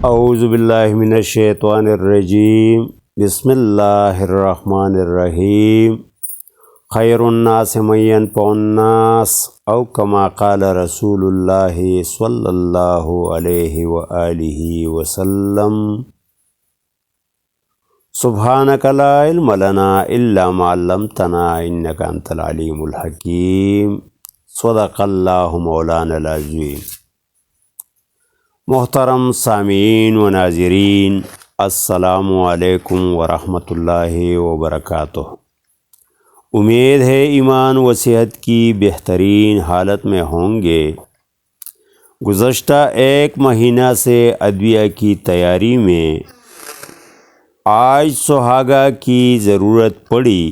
اعوذ باللہ من الشیطان الرجیم بسم اللہ الرحمن الرحیم خیر الناس من ينفع الناس او کما قال رسول اللہ صلی اللہ علیہ وآلہ وسلم سبحانک لا علم لنا الا ما علمتنا انک انت العلیم الحکیم صدق اللہ مولانا العظیم۔ محترم سامعین و ناظرین، السلام علیکم ورحمۃ اللہ وبرکاتہ۔ امید ہے ایمان و صحت کی بہترین حالت میں ہوں گے۔ گزشتہ ایک مہینہ سے ادویہ کی تیاری میں آج سہاگہ کی ضرورت پڑی،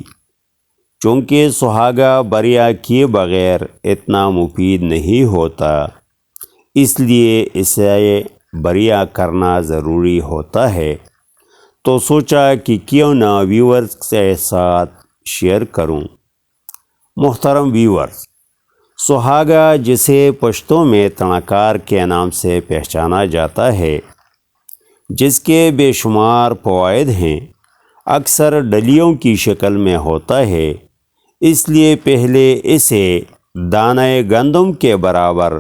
چونکہ سہاگہ بریا کیے بغیر اتنا مفید نہیں ہوتا، اس لیے اسے بریا کرنا ضروری ہوتا ہے۔ تو سوچا کہ کیوں نہ ویورز کے ساتھ شیئر کروں۔ محترم ویورز، سہاگہ جسے پشتوں میں تنکار کے نام سے پہچانا جاتا ہے، جس کے بے شمار فوائد ہیں، اکثر ڈلیوں کی شکل میں ہوتا ہے، اس لیے پہلے اسے دانہ گندم کے برابر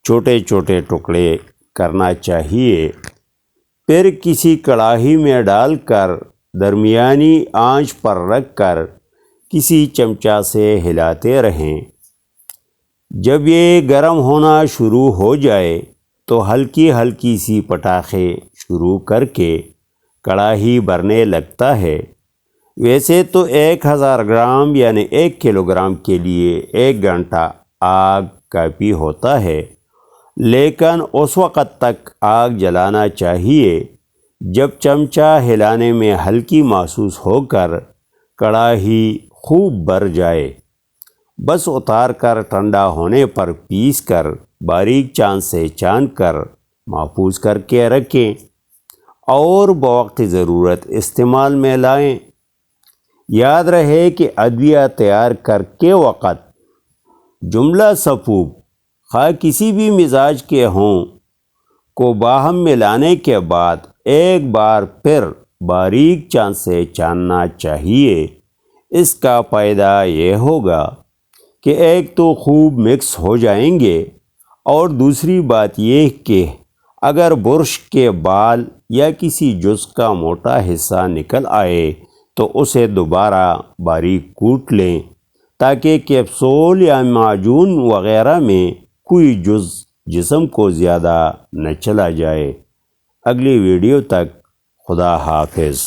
چھوٹے چھوٹے ٹکڑے کرنا چاہیے، پھر کسی کڑاہی میں ڈال کر درمیانی آنچ پر رکھ کر کسی چمچہ سے ہلاتے رہیں۔ جب یہ گرم ہونا شروع ہو جائے تو ہلکی ہلکی سی پٹاخے شروع کر کے کڑاہی بھرنے لگتا ہے۔ ویسے تو 1000 گرام یعنی 1 کلو گرام کے لیے 1 گھنٹہ آگ کافی ہوتا ہے، لیکن اس وقت تک آگ جلانا چاہیے جب چمچہ ہلانے میں ہلکی محسوس ہو کر کڑاہی خوب بھر جائے۔ بس اتار کر ٹھنڈا ہونے پر پیس کر باریک چاند سے چاند کر محفوظ کر کے رکھیں اور بوقت ضرورت استعمال میں لائیں۔ یاد رہے کہ ادویہ تیار کرتے وقت جملہ صفوف خواہ کسی بھی مزاج کے ہوں کو باہم ملانے کے بعد ایک بار پھر باریک چاند سے چاندنا چاہیے۔ اس کا فائدہ یہ ہوگا کہ ایک تو خوب مکس ہو جائیں گے، اور دوسری بات یہ کہ اگر برش کے بال یا کسی جز کا موٹا حصہ نکل آئے تو اسے دوبارہ باریک کوٹ لیں، تاکہ کیپسول یا معجون وغیرہ میں کوئی جز جسم کو زیادہ نہ چلا جائے۔ اگلی ویڈیو تک خدا حافظ۔